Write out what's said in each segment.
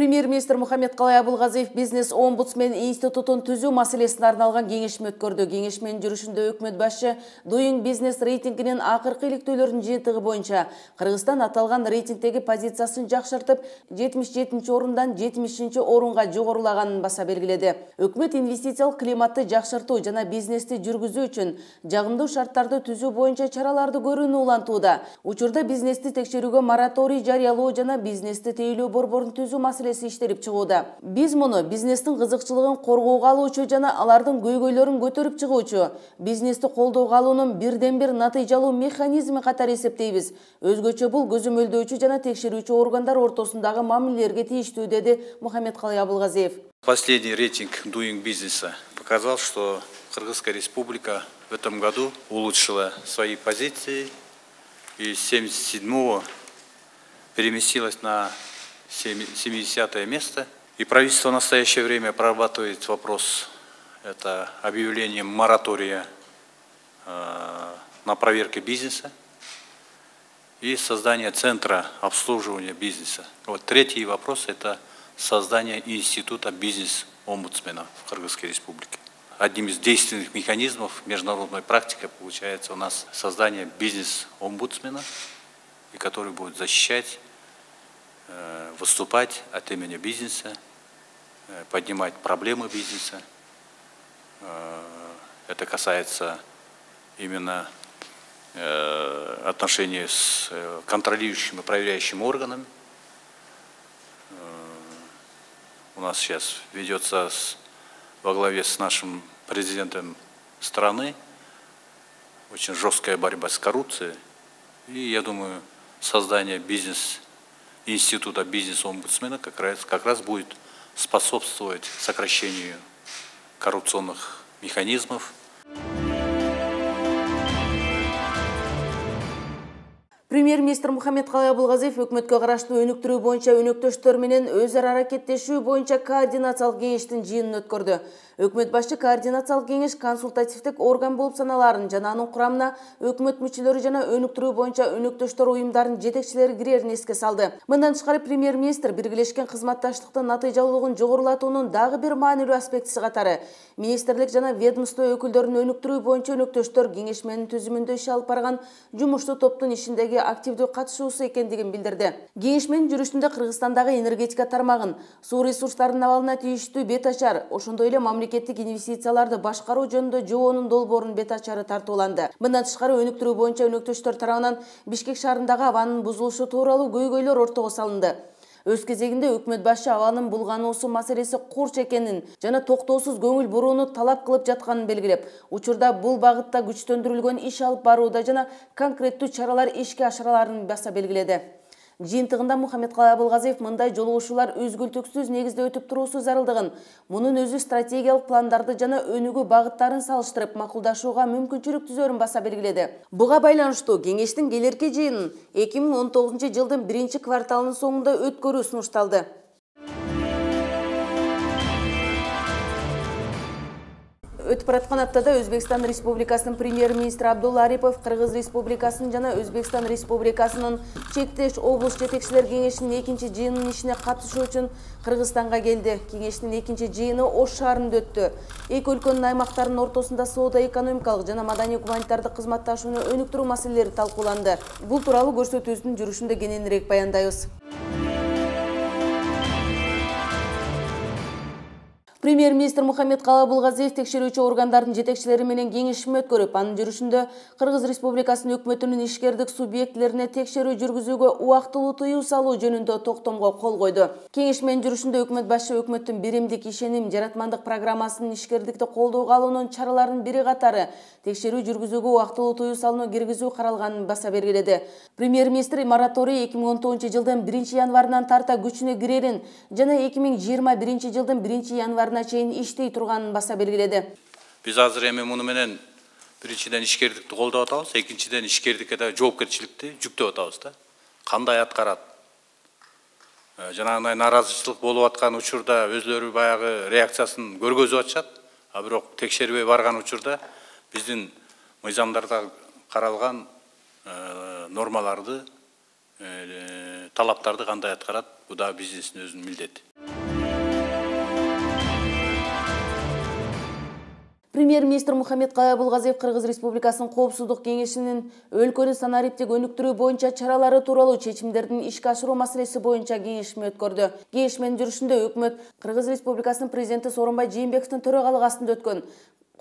Премьер-министр Мухаммедкалай Абылгазиев бизнес-омбудсмен институтун түзүү маселесине арналган кеңешме өткөрдү. Кеңешменин жүрүшүндө өкмөт башы Doing Business рейтингинин акыркы иликтөөлөрүнүн жыйынтыгы боюнча Кыргызстан аталган рейтингдеги позициясын жакшыртып, 77-орундан 70-орунга жогорулаганын баса белгиледи. Өкмөт инвестициялык климатты жакшыртуу жана бизнести жүргүзүү үчүн жагымдуу шарттарды түзүү боюнча чараларды көрүүнү улантууда. Учурда бизнести текшерүүгө мораторий жарыялоо жана бизнести тейлөө борборун түзүү маселеси иштелип чыгууда. Биз муну бизнестин кызыкчылыгын коргоого алуучу жана алардын көйгөйлөрүн көтөрүп чыгуучу, бизнести колдоого алуунун бирден-бир натыйжалуу механизми катары эсептейбиз. Өзгөчө бул көзөмөлдөөчү жана текшерүүчү органдар ортосундагы мамилелерге тийиштүү, деди Мухаммедкалай Абылгазиев. Последний рейтинг Doing Business показал, что Кыргызская республика в этом году улучшила свои позиции и с 77-го переместилась на 70-е место. И правительство в настоящее время прорабатывает вопрос это объявлением моратория на проверки бизнеса и создание центра обслуживания бизнеса. Вот третий вопрос – это создание института бизнес-омбудсмена в Кыргызской республике. Одним из действенных механизмов международной практики получается у нас создание бизнес-омбудсмена, и который будет защищать, выступать от имени бизнеса, поднимать проблемы бизнеса. Это касается именно отношений с контролирующими и проверяющими органами. У нас сейчас ведется во главе с нашим президентом страны очень жесткая борьба с коррупцией. И я думаю, создание института бизнес-омбудсмена как раз будет способствовать сокращению коррупционных механизмов. Премьер-министр Мухаммедкалай Абылгазиев өкмөткө караштуу өнүктүрүү боюнча өнөктөштөр менен өз ара аракеттешүү боюнча координациялык кеңештин жыйынын өткөрдү. Өкмөт башы координациялык кеңеш консультативдик орган болуп саналарын жана анын курамына өкмөт мүчөлөрү жана өнүктүрүү боюнча өнөктөштөр уюмдарынын жетекчилери кирерин эске салды. Мындан тышкары премьер-министр биргелешкен кызматташтыктын натыйжалуулугун жогорулатуунун дагы бир маанилүү аспектиси катары министрлик жана ведомство өкүлдөрүн өнүктүрүү боюнча өнөктөштөр кеңешменин түзүмүндө иш алып барган жумуштуу топтун ишиндеги активдүү катышуусу экендигин билдирди. Кеңешменин жүрүшүндө Кыргызстандагы энергетика тармагын, суу ресурстарынын абалына тийиштүү бет ачар, ошондой эле мамлекеттик инвестицияларды башкаруу жөнүндө жоонун долбоорунун бет ачары тартууланды. Мындан тышкары өнүктүрүү боюнча өнөктөштөр тарабынан Бишкек шаарындагы абанын бузулушу тууралуу көйгөйлөр ортого салынды. Өз кезегинде өкмөт башы абанын булгануусу маселеси курч экенин жана токтоосуз көңүл бурууну талап кылып жатканын белгилеп, учурда бул багытта күчтөндүрүлгөн иш алып барууда жана конкреттүү чаралар ишке ашырыларын баса белгиледи. Жыйынтыгында Мухаммедкалай Абылгазиев мындай жолугушуулар үзгүлтүксүз негизде өтүп туруусу зарылдыгын, мунун өзү стратегиялык пландарды жана өнүгүү багыттарын салыштырып макулдашууга мүмкүнчүлүк түзөрүн баса белгиледи. Буга байланыштуу кеңештин келерки жыйынын 2019-жылдын 1-кварталынын соңунда өткөрүү сунушталды. Өтүп бараткан аптада Өзбекстан Республикасынын премьер-министри Абдулла Арипов Кыргыз Республикасынын жана Өзбекстан Республикасынын чектеш облус жетекчилер кеңешинин 2-чи жыйынынын ишине катышуу үчүн Кыргызстанга келди. Кеңештин 2-чи жыйыны Ош шаарында өттү. Эки өлкөнүн аймактарынын ортосунда соода-экономикалык жана маданий-гуманитардык кызматташууну өнүктүрүү маселелери талкууланды. Бул тууралуу көрсөтүүбүздүн жүрүшүндө кененирээк баяндайбыз. Премьер-министр Мухаммедкалай Абылгазиев текшерүүчү органдардын жетекчилери менен кеңешме өткөрүп, анын жүрүшүндө Кыргыз Республикасынын өкмөтүнүн ишкердик субъектилерине текшерүү жүргүзүүгө убактылуу тыюу салуу жөнүндө токтомго кол койду. Кеңешменин жүрүшүндө өкмөт башы өкмөттүн биримдик ишеним жаратмандык программасынын ишкердикти колдоого алуунун чараларынын бири катары текшерүү жүргүзүүгө убактылуу тыюу салууну киргизүү каралганын баса белгиледи. Премьер-министр мораторий 2019-жылдын 1-январынан тарта күчүнө кирерин жана 2021-жылдын 1-январына чейин иштей турганын баса белгиледи. Биз азыр эми муну менен биринчиден ишкердикти колдоп атабыз, экинчиден ишкердикке да жоопкерчиликти жүктөп атабыз да. Кандай аткарат? Жанагындай наразычылык болуп аткан учурда өзлөрү баягы реакциясын көргөзүп атышат, а бирок текшербей барган учурда биздин мыйзамдарда каралган нормаларды, талаптарды кандай аткарат? Бу да бизнестин өзүнүн милдети. Премьер-министр Мухаммедкалый Абылгазиев Кыргыз Республикасынын Коопсуздук кеңешинин өлкөнү санариптик өнүктүрүү боюнча чаралары тууралуу чечимдердин ишке ашыруу маселеси боюнча кеңешме өткөрдү. Кеңешменин жүрүшүндө өкмөт Кыргыз Республикасынын президенти Сооронбай Жээнбековдун төрагалык астында өткөн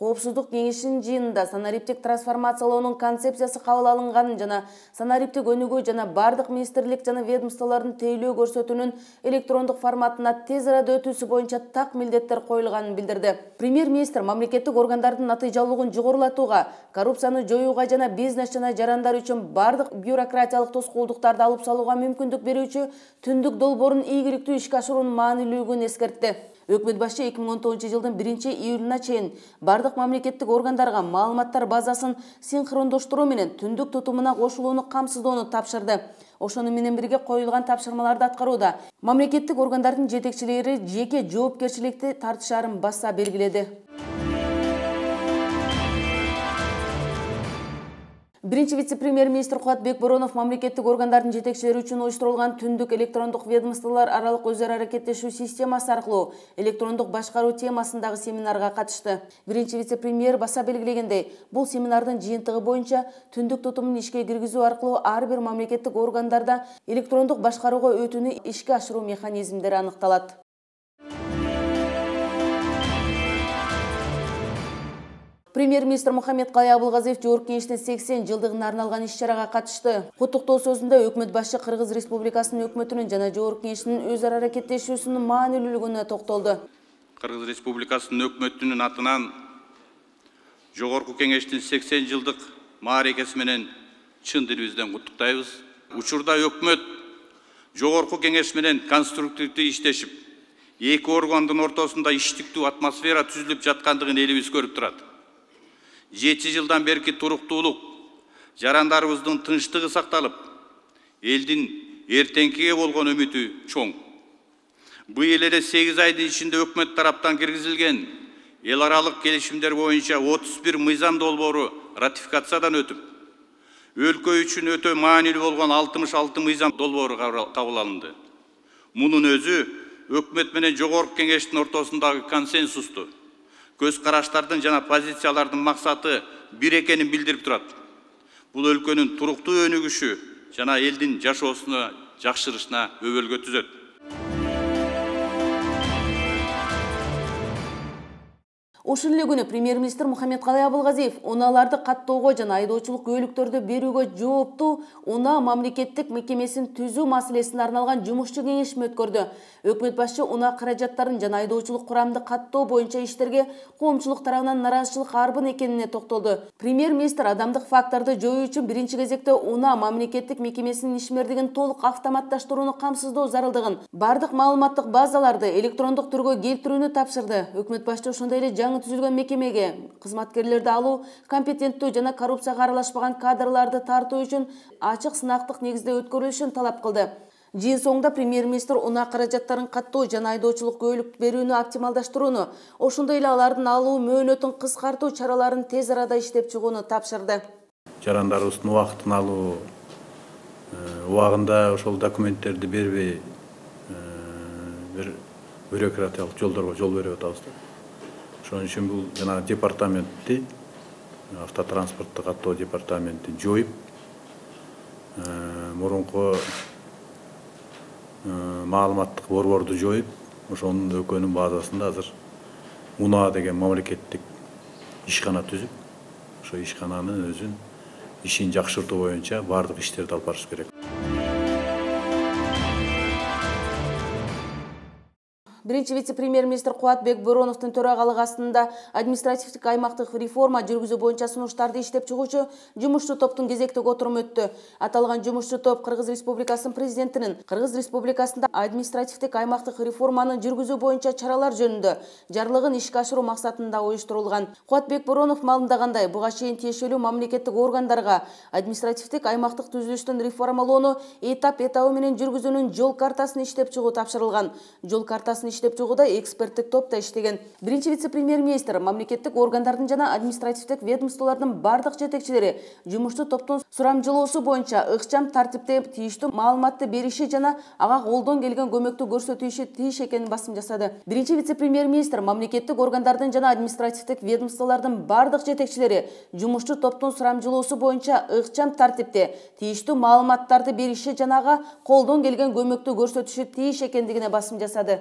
Коопсуздук кеңешинин жыйынында санариптик трансформациялоонун концепциясы кабыл алынганын жана санариптик өнүгүү жана бардык министрлик жана ведомстволордун тейлөө көрсөтүүнүн электрондук форматына тез арада өтүүсү боюнча так милдеттер коюлганын билдирди. Премьер-министр мамлекеттик органдардын натыйжалуулугун жогорулатууга, коррупцияны жоюуга жана бизнес жана жарандар үчүн бардык бюрократиялык тоскоолдуктарды алып салууга мүмкүндүк берүүчү түндүк долбоорун ийгиликтүү ишке ашыруунун маанилүүлүгүн эскертти. Өкмөт башы 2019 жылдын 1-июлуна чейин бардык мамлекеттик органдарга маалыматтар базасын синхрондоштуруу менен түндүк тутумуна кошулууну камсыздоону тапшырды. Ошону менен бирге коюлган тапшырмаларды аткарууда мамлекеттик органдардын жетекчилери жеке жоопкерчиликти тартышарын баса белгиледи. Биринчи вице-премьер-министр Кубатбек Боронов мамлекеттик органдардын жетекчилери үчүн уюштурулган түндүк электрондук ведомстволор аралык өзара аракеттешүү системасы аркылуу электрондук башкаруу темасындагы семинарга катышты. Биринчи вице-премьер баса белгилегендей, бул семинардын жыйынтыгы боюнча түндүк тутумун ишке киргизүү аркылуу ар бир мамлекеттик органдарда электрондук башкарууга өтүүнү ишке ашыруу механизмдери аныкталат. Премьер-министр Мухаммедкалый Абылгазиев Жогорку кеңештин 80 жылдыгына арналган иш-чарага катышты. Куттуктоо сөзүндө өкмөт башы Кыргыз Республикасынын өкмөтүнүн жана Жогорку кеңештин өз ара аракеттешүүсүнүн маанилүүлүгүнө токтолду. Кыргыз Республикасынын өкмөтүнүн атынан Жогорку кеңештин 80 жылдык мааракеси менен чын дилибизден куттуктайбыз. Учурда өкмөт Жогорку кеңеш менен конструктивдүү иштешип, эки органдын ортосунда иштиктүү атмосфера түзүлүп жаткандыгын элибиз көрүп турат. 7 жылдан берки туруктуулук, жарандарыбыздын тынчтыгы сакталып, элдин эртеңкиге болгон үмүтү чоң. Быйыл эле 8 айдын ичинде өкмөт тараптан киргизилген эл аралык келишимдер боюнча 31 мыйзам долбоору ратификациядан өтүп, өлкө үчүн өтө маанилүү болгон 66 мыйзам долбоору кабыл алынды. Мунун өзү өкмөт менен Жогорку кеңештин ортосундагы консенсусту, көз караштардын жана позициялардын максаты бир экенин билдирип турат. Бул өлкөнүн туруктуу өнүгүшү жана элдин жашоосуна жакшырышына өбөлгө түзөт. Ошол эле күнү премьер-министр Мухаммедкалый Абылгазиев унааларды каттоого жана айдоочулук көйлүктөрдү берүүгө жооптуу унаа мамлекеттик мекемесин түзүү маселесине арналган жумушчу кеңешме өткөрдү. Өкмөт башы унаа каражаттарын жана айдоочулук курамды каттоо боюнча иштерге коомчулук тарабынан нараазычылык арбын экенине токтолду. Премьер-министр адамдык факторду жоюу үчүн биринчи кезекте унаа мамлекеттик мекемесинин ишмердигин толук автоматташтырууну камсыздоо зарылдыгын, бардык маалыматтык базаларды электрондук түргө келтирүүнү тапшырды. Өкмөт башы ошондой эле жаңы түзүлгөн мекемеге кызматкерлерди алуу, компетенттүү жана коррупцияга аралашпаган кадрларды тартуу үчүн ачык сынактык негизде өткөрүлүшүн талап кылды. Жыйын соңунда премьер-министр унаа каражаттарын каттоо жана айдоочулук көйлүк берүүнү оптималдаштырууну, ошондой эле алардын алуу мөөнөтүн кыскартуу чараларын тез арада иштеп чыгууну тапшырды. Жарандарыбыздын убактын алуу, убагында ошол документтерди бербей бир бюрократиялык жолдорго жол берип атабыз да. Ошон үчүн бул жана департаментти, автотранспортту каттоо департаментин жоюп, мурунку маалыматтык борборду жоюп, ошонун өлкөнүн базасында азыр унаа деген мамлекеттик ишкана түзүп, ошо ишкананын өзүн ишин жакшыртуу боюнча бардык иштерди алып барыш керек. Биринчи вице-премьер-министр Кубатбек Бороновдун төрагалык астында административдик аймактык реформа жүргүзүү боюнча сунуштарды иштеп чыгуучу жумушчу топтун кезектеги отуруму өттү. Аталган жумушчу топ Кыргыз Республикасынын президентинин Кыргыз Республикасында административдик аймактык реформаны жүргүзүү боюнча чаралар жөнүндө жарлыгын ишке ашыруу максатында уюштурулган. Кубатбек Боронов маалымдагандай, буга чейин тиешелүү мамлекеттик органдарга административдик аймактык түзүлүштүн реформалоону этап-этабы менен жүргүзүүнүн жол картасын иштеп чыгуу тапшырылган. Жол картасын иштеп чыгууда эксперттик топ да иштеген. Биринчи вице-премьер-министр мамлекеттик органдардын жана административдик ведомстволордун бардык жетекчилери жумушту топтун сурамжылоосу боюнча ыкчам тартипте тийиштүү маалыматты бериши жана ага колдон келген көмөктү көрсөтүшү тийиш экенин басым жасады. Биринчи вице-премьер-министр мамлекеттик органдардын жана административдик ведомстволордун бардык жетекчилери жумушту топтун сурамжылоосу боюнча ыкчам тартипте тийиштүү маалыматтарды бериши жана ага колдон келген көмөктү көрсөтүшү тийиш экендигине басым жасады.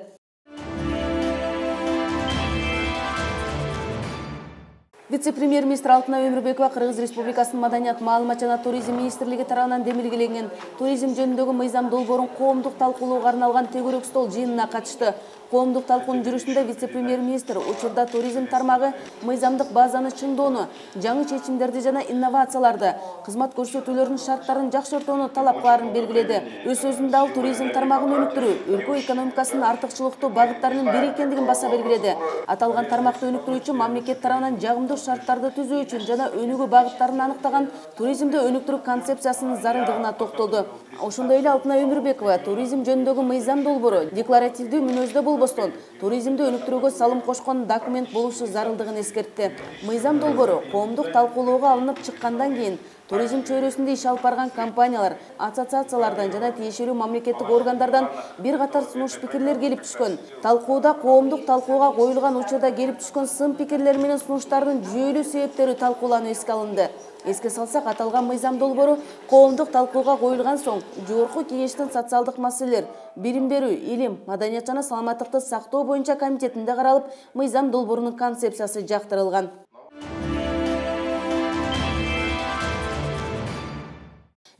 Вице-премьер-министр Алтынай Өмүрбекова Кыргыз Республикасынын Маданият, маалымат жана туризм министрлиги тарабынан демилгеленген туризм жөнүндөгү мыйзам долбоорун коомдук талкуулоого арналган тегерек стол жыйынына катышты. Коомдук талкуунун жүрүшүндө вице-премьер-министр учурда туризм тармагы мыйзамдык базаны чыңдоону, жаңы чечимдерди жана инновацияларды, кызмат көрсөтүүлөрүнүн шарттарын жакшыртууну талап кылаарын белгиледи. Өз сөзүндө ал туризм тармагын өнүктүрүү өлкө экономикасынын артыкчылыктуу багыттарынын бири экендигин баса белгиледи. Аталган тармакты өнүктүрүү үчүн мамлекет тарабынан жагымдуу шарттарды түзүү үчүн жана өнүгүү багыттарын аныктаган туризмди өнүктүрүү концепциясынын зарылдыгына токтолду. Ошондой эле Алтынай Өмүрбекова туризм жөнүндөгү мыйзам долбоору декларативдүү мүнөздө болбостон туризмди өнүктүрүүгө салым кошкон документ болушу зарылдыгын эскертти. Мыйзам долбоору коомдук талкуулоого алынып чыккандан кийин туризм чөйрөсүндө иш алып барган компаниялар, ассоциациялардан жана тиешелүү мамлекеттик органдардан бир катар сунуш пикирлер келип түшкөн. Талкууда коомдук талкууга коюлган учурда келип түшкөн сын пикирлер менен сунуштардын жүйөлүү себептери талкууланып эске алынды. Эске салсак, аталган мыйзам долбоору коомдук талкууга коюлган соң жогорку кеңештин социалдык маселелер, билим берүү, илим, маданият жана саламаттыкты сактоо боюнча комитетинде каралып, мыйзам долбоорунун концепциясы жактырылган.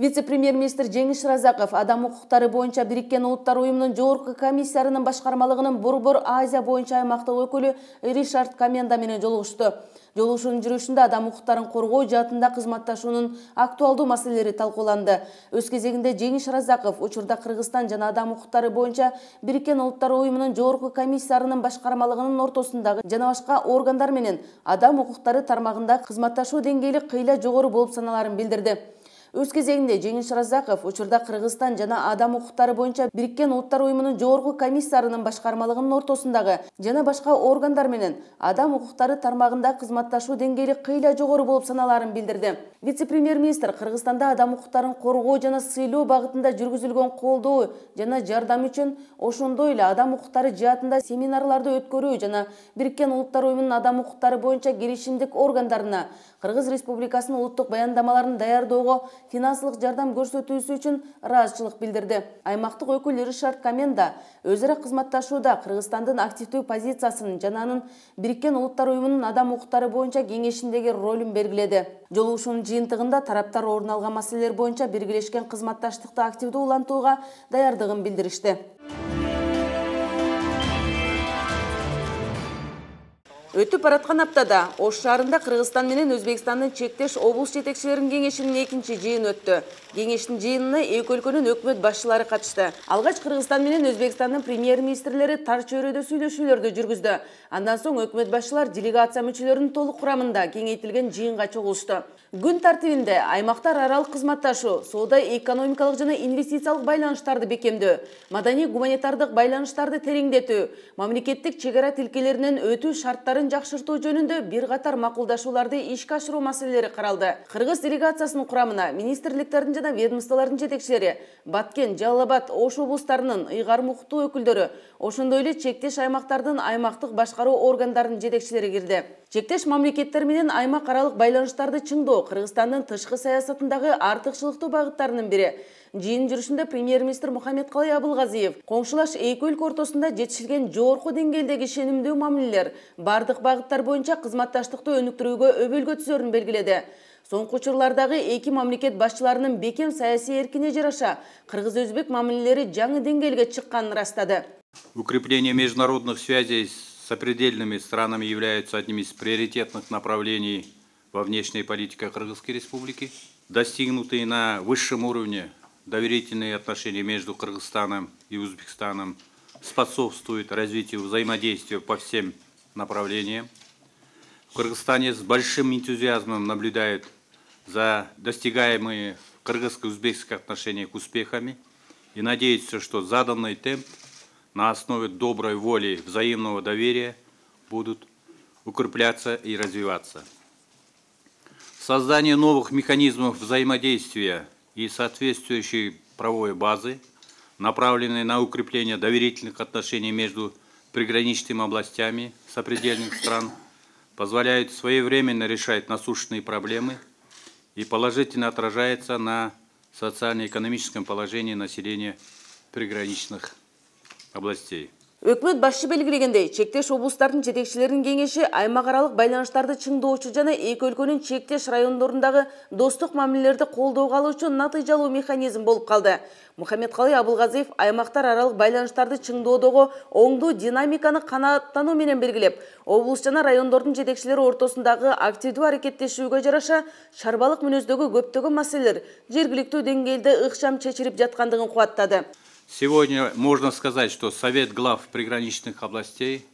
Вице-премьер-министр Жеңиш Разаков адам укуктары боюнча Бириккен Улуттар уюмунун жогорку комиссарынын башкармалыгынын Борбор Азия боюнча аймактык өкүлү Ришард Каменда менен жолугушту. Жолугушуунун жүрүшүндө адам укуктарын коргоо жаатында кызматташуунун актуалдуу маселелери талкууланды. Өз кезегинде Жеңиш Разаков учурда Кыргызстан жана адам укуктары боюнча Бириккен Улуттар уюмунун жогорку комиссарынын башкармалыгынын ортосундагы жана башка органдар менен адам укуктары тармагында кызматташуу деңгээли кыйла жогору болуп саналарын билдирди. Өз кезегинде Жеңиш Разаков учурда Кыргызстан жана адам укуктары боюнча Бириккен Улуттар уюмунун жогорку комиссарынын башкармалыгынын ортосундагы жана башка органдар менен адам укуктары тармагында кызматташуу деңгээли кыйла жогору болуп саналарын билдирди. Вице-премьер-министр Кыргызстанда адам укуктарын коргоо жана сыйлоо багытында жүргүзүлгөн колдоо жана жардам үчүн, ошондой эле адам укуктары жаатында семинарларды өткөрүү жана Бириккен Улуттар уюмунун адам укуктары боюнча келишимдик органдарына Кыргыз Республикасынын улуттук баяндамаларын даярдоого финансылык жардам көрсөтүүсү үчүн ыраазычылык билдирди. Аймактык өкүл Ришард Каменда өз ара кызматташууда Кыргызстандын активдүү позициясын жана анын Бириккен Улуттар уюмунун адам укуктары боюнча кеңешиндеги ролун белгиледи. Жолугушуунун жыйынтыгында тараптар орун алган маселелер боюнча биргелешкен кызматташтыкты активдүү улантууга даярдыгын билдиришти. Өтүп бараткан аптада Ош шаарында Кыргызстан менен Өзбекстандын чектеш облус жетекчилеринин кеңешинин экинчи жыйыны өттү. Кеңештин жыйынына эки өлкөнүн өкмөт башчылары катышты. Алгач Кыргызстан менен Өзбекстандын премьер-министрлери тар чөйрөдө сүйлөшүүлөрдү жүргүздү. Андан соң өкмөт башчылар делегация мүчөлөрүнүн толук курамында кеңейтилген жыйынга чогулушту. Күн тартибинде аймактар аралык кызматташуу, соода экономикалык жана инвестициялык байланыштарды бекемдөө, маданий гуманитардык байланыштарды тереңдетүү, мамлекеттик чек ара тилкелеринен өтүү шарттарын жакшыртуу жөнүндө бир катар макулдашууларды ишке ашыруу маселелери каралды. Кыргыз делегациясынын курамына министрликтердин жана ведомстволордун жетекчилери, Баткен, Жалал Абад, Ош облустарынын ыйгарым укуктуу өкүлдөрү, ошондой эле чектеш аймактардын аймактык башкаруу органдарынын жетекчилери кирди. Чектеш мамлекеттер менен аймак аралык байланыштарды чыңдоо Кыргызстандын тышкы саясатындагы артыкчылыктуу багыттарынын бири. Жыйын жүрүшүндө премьер-министр Мухаммедкалый Абылгазиев коңшулаш эки өлкө ортосунда жетишилген жогорку деңгээлдеги ишенимдүү мамилелер бардык багыттар боюнча кызматташтыкты өнүктүрүүгө өбөлгө түзөрүн белгиледи. Соңку учурлардагы эки мамлекет башчыларынын бекем саясий эркине жараша кыргыз-өзбек мамилелери жаңы деңгээлге чыкканын ырастады. Укрепление международных связей с сопредельными странами является одним из приоритетных направлений во внешней политике Кыргызской Республики. Достигнутые на высшем уровне доверительные отношения между Кыргызстаном и Узбекистаном способствуют развитию взаимодействия по всем направлениям. В Кыргызстане с большим энтузиазмом наблюдают за достигаемые в кыргызско-узбекских отношениях успехами и надеются, что заданный темп на основе доброй воли и взаимного доверия будут укрепляться и развиваться. Создание новых механизмов взаимодействия и соответствующей правовой базы, направленной на укрепление доверительных отношений между приграничными областями сопредельных стран, позволяет своевременно решать насущные проблемы и положительно отражается на социально-экономическом положении населения приграничных областей. Өкмөт башчы белгилегендей, чектеш облустардын жетекчилеринин кеңеши аймак аралык байланыштарды чыңдоочу жана эки өлкөнүн чектеш райондорундагы достук мамилелерди колдоого алуу үчүн натыйжалуу механизм болуп калды. Мухаммедкалый Абылгазиев аймактар аралык байланыштарды чыңдоодогу оңдуу динамиканы канааттануу менен белгилеп, облус жана райондордун жетекчилери ортосундагы активдүү аракеттешүүгө жараша шарбалык мүнөздөгү көптөгөн маселелер жергиликтүү деңгээлде ыкчам чечилип жаткандыгын кубаттады. Сегодня можно сказать, что Совет глав приграничных областей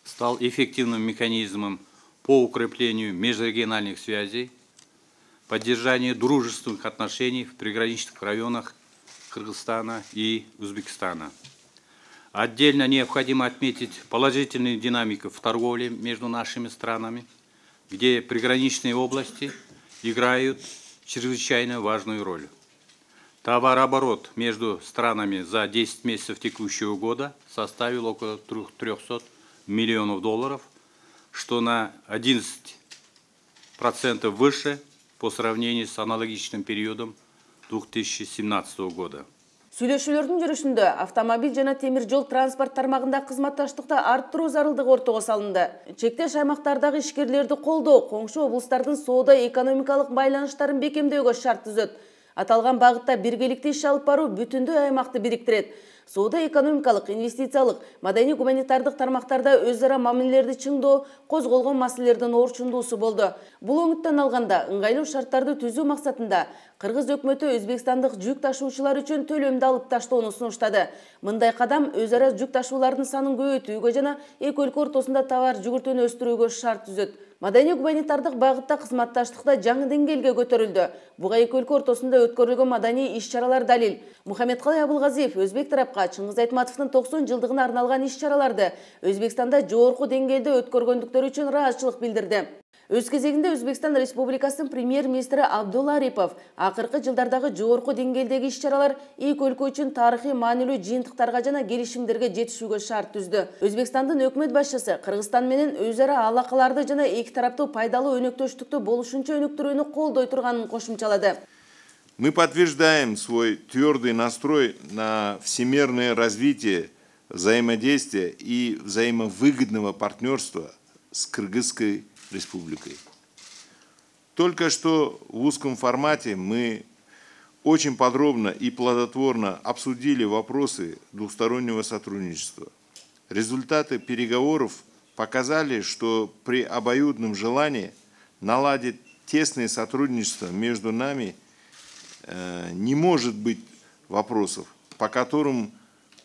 стал эффективным механизмом по укреплению межрегиональных связей, поддержанию дружественных отношений в приграничных районах Кыргызстана и Узбекистана. Отдельно необходимо отметить положительную динамику в торговле между нашими странами, где приграничные области играют чрезвычайно важную роль. Товарооборот между странами за 10 месяцев текущего года составил около 300 миллионов долларов, что на 11% выше по сравнению с аналогичным периодом 2017 года. Сүйлөшүүлөрдүн жүрүшүндө автомобиль жана темир жол транспорт тармагында кызматташтыкты арттыруу зарылдыгы ортого салынды. Чектеш аймактардагы ишкерлерди колдоо, коңшу облустардын соода-экономикалык байланыштарын бекемдөөгө шарт түзөт. Аталган багытта биргеликте иш алып баруу бүтүндөй аймакты бириктирет. Соода-экономикалык, инвестициялык, маданий-гуманитардык тармактарда өз ара мамилелерди чыңдоо козголгон маселелердин орчундуусу болду. Бул оңуттан алганда ыңгайлуу шарттарды түзүү максатында Кыргыз өкмөтү өзбекстандык жүк ташуучулар үчүн төлөмдү алып таштоону сунуштады. Мындай кадам өз ара жүк ташуулардын санын көбөйтүүгө жана эки өлкө ортосунда товар жүгүртүүнү өстүрүүгө шарт түзөт. Маданий-гуманитардык багытта кызматташтыкта жаңы деңгээлге көтөрүлдү. Буга эки өлкө ортосунда өткөрүлгөн маданий иш-чаралар далил. Мухаммедкалый Абылгазиев Өзбек тарапка Чыңгыз Айтматовдун 90 жылдыгына арналган иш-чараларды Өзбекстанда жогорку деңгээлде өткөргөндүктөрү үчүн ыраазычылык билдирди. Өз кезегинде Өзбекстан Республикасынын премьер-министри Абдулла Арипов акыркы жылдардагы жогорку деңгээлдеги иш-чаралар эки өлкө үчүн тарыхый маанилүү жыйынтыктарга жана келишимдерге жетишүүгө шарт түздү. Өзбекстандын өкмөт башчысы Кыргызстан менен өз ара алакаларды жана эки тараптуу пайдалуу өнөктөштүктү болушунча өнүктүрүүнү колдой турганын кошумчалады. Мы подтверждаем свой твердый настрой на всемирное развитие, взаимодействия и взаимовыгодного партнерства с Кыргызской Республикой. Только что в узком формате мы очень подробно и плодотворно обсудили вопросы двустороннего сотрудничества. Результаты переговоров показали, что при обоюдном желании наладить тесное сотрудничество между нами не может быть вопросов, по которым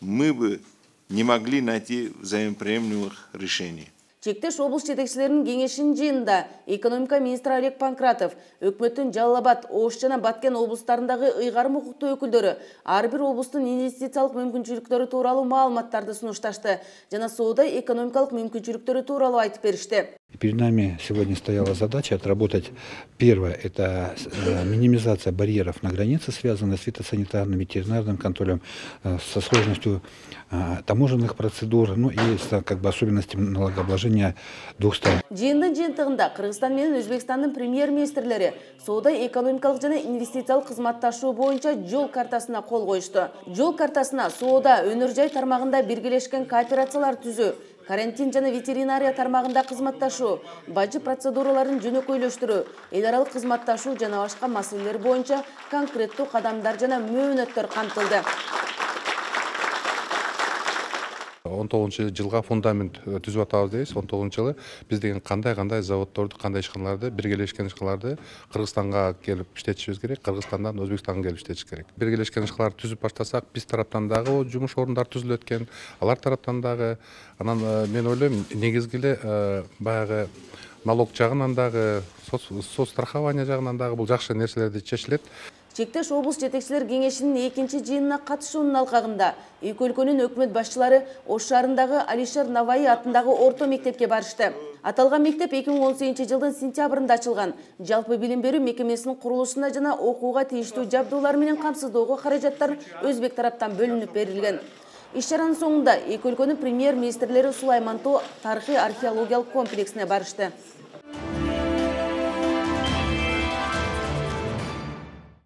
мы бы не могли найти взаимоприемлемых решений. Чектеш облус жетекчилеринин кеңешинин жыйынында экономика министри Олег Панкратов, өкмөттүн Жалал Абад, Ош жана Баткен облустарындагы ыйгарым укуктуу өкүлдөрү ар бир облустун инвестициялык мүмкүнчүлүктөрү тууралуу маалыматтарды сунушташты жана соода-экономикалык мүмкүнчүлүктөрү тууралуу айтып беришти. Перед нами сегодня стояла задача отработать. Первое – это минимизация барьеров на границе, связанная с фитосанитарным, ветеринарным контролем, со сложностью таможенных процедур, ну и с особенностями налогообложения двух стран. Жыйындын жыйынтыгында Кыргызстан менен Өзбекстандын премьер-министрлери соода-экономикалык жана инвестициялык кызматташуу боюнча жол картасына кол коюшту. Жол картасына соода, өнөр жай тармагында биргелешкен кооперациялар түзүү, карантин жана ветеринария тармагында кызматташуу, бажы процедураларын жөнөкөйлөштүрүү, эл аралык кызматташуу жана башка маселелер боюнча конкреттүү кадамдар жана мөөнөттөр камтылды. 19-жылга фундамент түзүп атабыз дейбиз. 19-жылы биз деген кандай заводдорду, кандай ишканаларды, биргелешкен ишканаларды Кыргызстанга келип иштетишибиз керек, Кыргызстандан Өзбекстанга келип иштетиш керек. Биргелешкен ишканаларды түзүп баштасак, биз тараптан дагы жумуш орундар түзүлөт экен, алар тараптан дагы. Анан мен ойлойм, негизги эле баягы налог жагынан дагы, соцстрахование жагынан дагы бул жакшы нерселерди чечилет. Чектеш облус жетекчилер кеңешинин 2-чи жыйынына катышуунун алкагында эки өлкөнүн өкмөт башчылары Ош шаарындагы Алишер Наваи атындагы орто мектепке барышты. Аталган мектеп 2018 жылдын сентябрында ачылган. Жалпы билим берүү мекемесинин курулушуна жана окууга тийиштүү жабдуулар менен камсыздоого каражаттар өзбек тараптан бөлүнүп берилген. Иш-чаранын соңунда эки өлкөнүн премьер-министрлери Сулайман Тоо тарыхый археологиялык комплексине барышты.